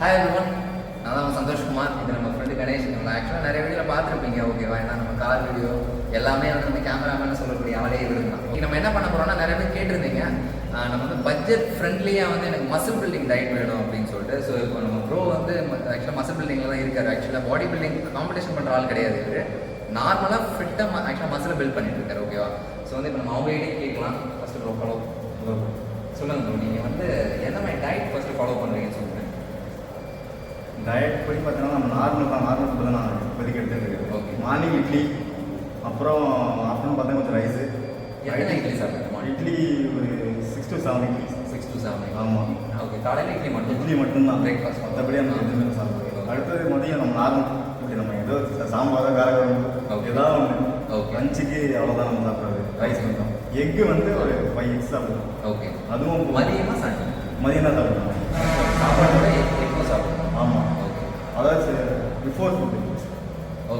Hi everyone, நான் தான் சந்தோஷ்குமார். இது நம்ம ஃப்ரெண்டு கணேஷ். நம்ம ஆக்சுவலாக நிறைய வீடியோவில் பார்த்துருப்பீங்க, ஓகேவா? ஏன்னா நம்ம கார் வீடியோ எல்லாமே வந்து நம்ம கேமராமேன் சொல்லக்கூடிய அவளே இருந்தான். ஓகே, நம்ம என்ன பண்ண போகிறோம்னா, நிறைய பேர் கேட்டிருந்தீங்க நம்ம வந்து பட்ஜெட் ஃப்ரெண்ட்லியாக வந்து எனக்கு மசில் பில்டிங் டயட் வேணும் அப்படின்னு சொல்லிட்டு. ஸோ இப்போ நம்ம ப்ரோ வந்து ஆக்சுவலாக மசில் பில்டிங்கில் தான் இருக்காரு. ஆக்சுவலாக பாடி பில்டிங் காம்படிஷன் பண்ணுற ஆள் கிடையாது. இவர் நார்மலாக ஃபிட்டாக ஆக்சுவலாக மசில் பில்ட் பண்ணிட்டு இருக்காரு, ஓகேவா? ஸோ வந்து இப்போ நம்ம அவங்ககிட்டே கேட்கலாம். ஃபஸ்ட்டு ப்ரோ சொல்லுங்கள் ப்ரோ, நீங்கள் வந்து எந்த மாதிரி டயட் ஃபஸ்ட்டு ஃபாலோ பண்ணுறீங்கன்னு சொல்லுங்கள். டயட் படி பார்த்தீங்கன்னா நம்ம நார்மல் ஃபுட்டு தான் நான் இப்போதைக்கு எடுத்துகிட்டு இருக்கேன். ஓகே, மார்னிங் இட்லி, அப்புறம் ஆஃப்டர்நூன் பார்த்தா கொஞ்சம் ரைஸு. எத்தனை இட்லி சாப்பிடுங்க? இட்லி ஒரு 6 to 7 இட்லி. 6 to 7. ஆமாம். ஓகே, காலையில் இட்லி மட்டும்தான் பிரேக்ஃபாஸ்ட். மற்றபடி நம்ம எதுவுமே சாப்பிடுவோம். அடுத்தது மதியம் நம்ம நார்மல் இப்படி நம்ம ஏதோ சாம்பார் வேற குழம்பு ஏதாவது ஒன்று. ஓகே, லஞ்சுக்கு அவ்வளோதான் நம்ம சாப்பிட்றது. ரைஸ் மட்டும். எக்கு வந்து ஒரு 5 எக்ஸ் சாப்பிடுவோம். ஓகே, அதுவும் மதியமாக சாப்பிடுங்க. மதியம் தான் சாப்பிடுவோம். சாப்பாடோட எப்போ சாப்பிடுவோம்? ஆமாம், ஓகே. அதாவது பிஃபோர் ஃபுட்டு.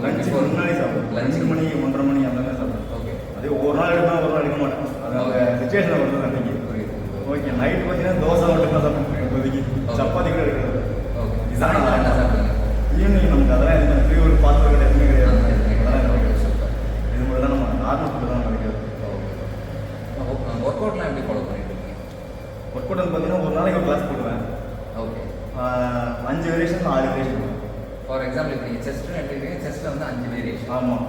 லஞ்சுக்கு முன்னாடி சாப்பிடுவோம். 2 மணி 1:30 மணி அந்த மாதிரி சாப்பிடுவோம். ஓகே, அதே ஒரு நாள் எடுப்பேன், ஒரு நாள் எடுக்க மாட்டேன். அதோட சுச்சுவேஷனை பொறுத்து தான் அன்றைக்கி. ஓகே, நைட்டு பார்த்தீங்கன்னா தோசை மட்டும் தான் சாப்பிடுவேன். இப்போதைக்கு சப்பாத்தி கூட எடுக்கிறது. ஓகே, இதுதான் என்ன சாப்பிடுங்க? ஈவினிங் நமக்கு அதெல்லாம் எதுவும் ஃப்ரீ ஒரு பாத்திரம் கூட எதுவுமே கிடையாது. அதெல்லாம் ஓகே, சூப்பர். இது மட்டும் தான் நம்ம நார்மல் ஃபுட்டு தான் கிடைக்கிறது. ஒர்க் அவுட்லாம் எப்படி ஃபாலோ பண்ணிட்டு இருக்கீங்க? ஒர்க் அவுட் வந்து பார்த்தீங்கன்னா ஒரு நாளைக்கு ஒரு கிளாஸ் போடுவேன். Okay, 5 variation 6 variation. For example இப்போ நீங்கள் செஸ்ட்டு எடுத்துக்கிட்டீங்க, செஸ்ட்டில் வந்து 5 வேரியேஷன். ஆமாம்.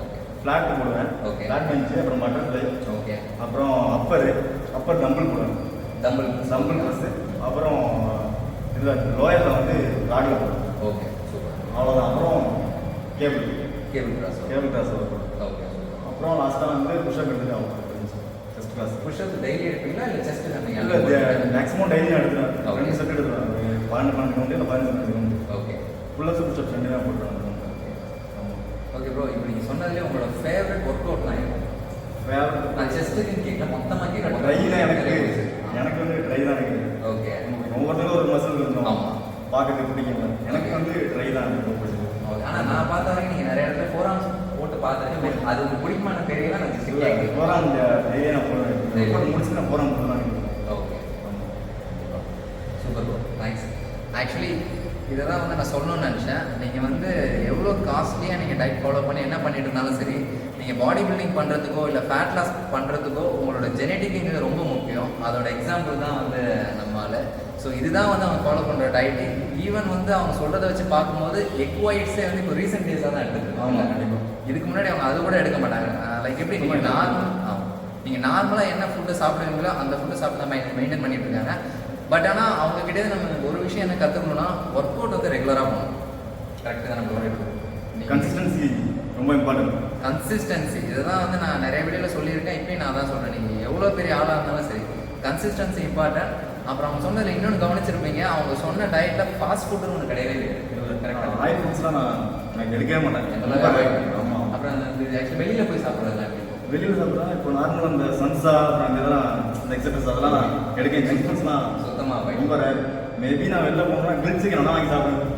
ஓகே, ஃப்ளாட் போடுவேன். ஓகே. ஃப்ளாட் பெஞ்சு, அப்புறம் பட்டர்ஃப்ளை, ஓகே. அப்புறம் அப்பர் டம்பிள் போடுவேன். டம்பிள் ப்ளஸ் அப்புறம் இதில் லோயரில் வந்து ராடில் போடுவேன். Okay, super. அவ்வளோதான். அப்புறம் கேபிள் கிராஸ். கிளாஸ் வரும். ஓகே, அப்புறம் லாஸ்ட்டாக வந்து புஷ்அப் எடுத்துட்டு ஆகும் செஸ்ட் கிளாஸ். புஷ்அப் டெய்லி எடுப்பீங்களா இல்லை செஸ்ட் இல்லை, மேக்ஸிமம் டெய்லி எடுத்துருவேன். Okay. 2 செட் எடுத்துருவேன். 12 கவுண்டு இல்லை 15 கவுண்டு. ஓகே, புல்லப்ஸ் புஷ்அப் 2 தான் போட்டுருவேன். ஓகே ப்ரோ, இப்போ நீங்கள் சொன்னதுலேயே உங்களோட ஃபேவரட் ஒர்க் அவுட்லாம் இருக்கும். ஃபேவரட் நான் செஸ்ட்டுக்குன்னு கேட்கல, மொத்தமாக கேட்கல. ட்ரையில் எனக்கு வந்து ட்ரை தான் எனக்கு. ஓகே, ஒவ்வொருத்தரும் ஒரு மசில் இருக்கும். ஆமாம், பார்க்கறதுக்கு பிடிக்கும். எனக்கு வந்து ட்ரை தான் எனக்கு பிடிச்சது. ஓகே. ஆனால் நான் பார்த்த வரைக்கும் நீங்கள் நிறைய இடத்துல ஃபோராம்ஸ் போட்டு பார்த்துருக்கேன். அது உங்களுக்கு பிடிக்குமான தெரியல. நான் ஜஸ்ட் கேட்குறேன். போகிறான் டெய்லியே நான் போடுவேன். முடிச்சு நான் போகிறேன் தான். Okay, super bro, thanks. Actually இதை தான் வந்து நான் சொல்லணும்னு நினச்சேன். நீங்கள் வந்து எவ்வளோ காஸ்ட்லியாக நீங்கள் டயட் ஃபாலோ பண்ணி என்ன பண்ணிட்டு இருந்தாலும் சரி, நீங்கள் பாடி பில்டிங் பண்ணுறதுக்கோ இல்லை ஃபேட் லாஸ் பண்ணுறதுக்கோ உங்களோட ஜெனட்டிக்ங்கிறது ரொம்ப முக்கியம். அதோட எக்ஸாம்பிள் தான் வந்து நம்மளால். ஸோ இதுதான் வந்து அவங்க ஃபாலோ பண்ணுற டயட்டு. ஈவன் வந்து அவங்க சொல்கிறத வச்சு பார்க்கும்போது எக் ஒயிட்ஸே வந்து இப்போ ரீசெண்ட் டேஸாக தான் எடுத்துருக்கு. ஆமாம், கண்டிப்பாக. இதுக்கு முன்னாடி அவங்க அது கூட எடுக்க மாட்டாங்க. லைக் எப்படி நீங்கள் நார்மலாக என்ன ஃபுட்டு சாப்பிடுவீங்களோ அந்த ஃபுட்டு சாப்பிட்டு தான் மெயின்டைன் பண்ணிட்டு இருக்காங்க. பட் ஆனால் அவங்ககிட்ட நம்ம ஒரு விஷயம் என்ன கற்றுக்கணும்னா, ஒர்க் அவுட் வந்து ரெகுலராக பண்ணணும். கரெக்டு தான். நம்ம கன்சிஸ்டன்சி ரொம்ப இம்பார்ட்டன்ட். கன்சிஸ்டன்சி இதுதான் வந்து நான் நிறைய வீடியோவில் சொல்லியிருக்கேன். இப்போயும் நான் தான் சொல்கிறேன். நீங்கள் எவ்வளோ பெரிய ஆளாக இருந்தாலும் சரி, கன்சிஸ்டன்சி இம்பார்ட்டன்ட். அப்புறம் அவங்க சொன்னதில் இன்னொன்று கவனிச்சிருப்பீங்க, அவங்க சொன்ன டயட்டில் ஃபாஸ்ட் ஃபுட்டுன்னு ஒன்று கிடையவே இல்லை. கரெக்டாக ஆயில் ஃபுட்ஸ்லாம் நான் எடுக்கவே மாட்டேன். ஆமாம். அப்புறம் அந்த ஆக்சுவலி வெளியில் போய் சாப்பிட்றதுலாம் வெளியில் சாப்பிட்றா இப்போ நார்மல் அந்த சன்ஸா அப்புறம் இதெல்லாம் இந்த எக்ஸசைஸ் அதெல்லாம் நான் எடுக்க ஜங்க் ஃபுட்ஸ்லாம் சுத்தமாக ரொம்ப ரேர். மேபி நான் வெளில போனோம்னா கிரில் சிக்கன் வேணா வாங்கி சாப்பிடுவேன்.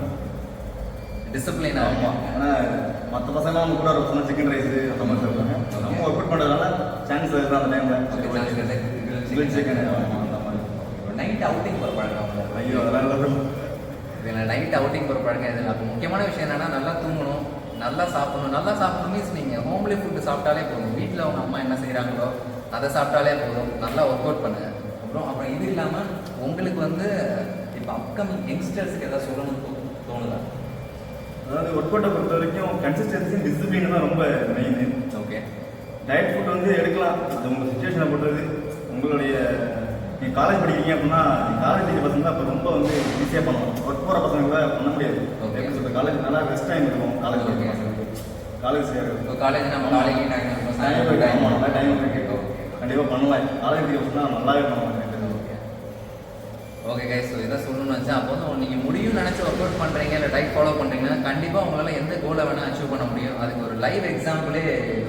டிசிப்ளின். ஆமாம். ஆனால் மற்ற பசங்களாம் அவங்க கூட சொன்ன சிக்கன் ரைஸு அந்த மாதிரி சாப்பிடுவாங்க. நம்ம ஒர்க் அவுட் பண்ணுறதுனால சான்ஸ் இருக்குது அந்த டைமில். கிரில் சிக்கன் அந்த மாதிரி. நைட் அவுட்டிங் போகிற பழக்கம். ஐயோ, அதெல்லாம் இல்லை. இதில் நைட் அவுட்டிங் போகிற பழக்கம் இதில் அப்போ முக்கியமான விஷயம் என்னென்னா, நல்லா தூங்கணும், நல்லா சாப்பிடணும். நல்லா சாப்பிடணும் மீன்ஸ் நீங்கள் ஹோம்லி ஃபுட்டு சாப்பிட்டாலே போதும். வீட்டில் அவங்க அம்மா என்ன செய்கிறாங்களோ அதை சாப்பிட்டாலே போதும். நல்லா ஒர்க் அவுட் பண்ணுங்கள். அப்புறம் இது இல்லாமல் உங்களுக்கு வந்து இப்போ அப்கமிங் யங்ஸ்டர்ஸுக்கு எதாவது சொல்லணும்னு தோணுதா? அதாவது ஒர்க் அவுட்டை பொறுத்த வரைக்கும் கன்சிஸ்டன்சி டிசிப்ளின் தான் ரொம்ப மெயின். ஓகே, டயட் ஃபுட் வந்து எடுக்கலாம். அது உங்கள் சுச்சுவேஷனை பொறுத்தது. உங்களுடைய நீங்கள் காலேஜ் படிக்கிறீங்க அப்படின்னா காலேஜ் படிக்கிற பசங்க தான் இப்போ ரொம்ப வந்து ஈஸியாக பண்ணலாம். ஒர்க் போகிற பசங்க கூட பண்ண முடியாது. எப்படி சொல்கிறது, காலேஜ் நல்லா ரெஸ்ட் டைம் இருக்கும். காலேஜ் படிக்கிற பசங்களுக்கு காலேஜ் இப்போ காலேஜ் நம்ம காலேஜ் டைம் கேட்கும். கண்டிப்பாக பண்ணலாம். காலேஜ் படிக்கிற பசங்க நல்லாவே பண்ணலாம். ஓகே கைஸ், ஸோ இதான் சொல்லணும்னு வச்சேன். அப்போ வந்து நீங்கள் முடியும்னு நினச்சி ஒர்க் அவுட் பண்ணுறீங்க இல்லை டயட் ஃபாலோ பண்ணுறீங்கன்னா கண்டிப்பாக உங்களால் எந்த கோலை வேணால் அச்சீவ் பண்ண முடியும். அதுக்கு ஒரு லைவ் எக்ஸாம்பிளே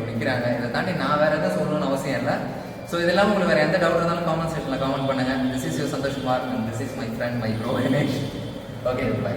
நிற்கிறாங்க. இதை தாண்டி நான் வேறு எதாவது சொல்லணும்னு அவசியம் இல்லை. ஸோ இதெல்லாம் உங்களுக்கு வேறு எந்த டவுட் இருந்தாலும் காமெண்ட் செக்ஷனில் காமெண்ட் பண்ணுங்கள். This is your Santhoshkumar. This is my friend my bro Ganesh. Okay, by.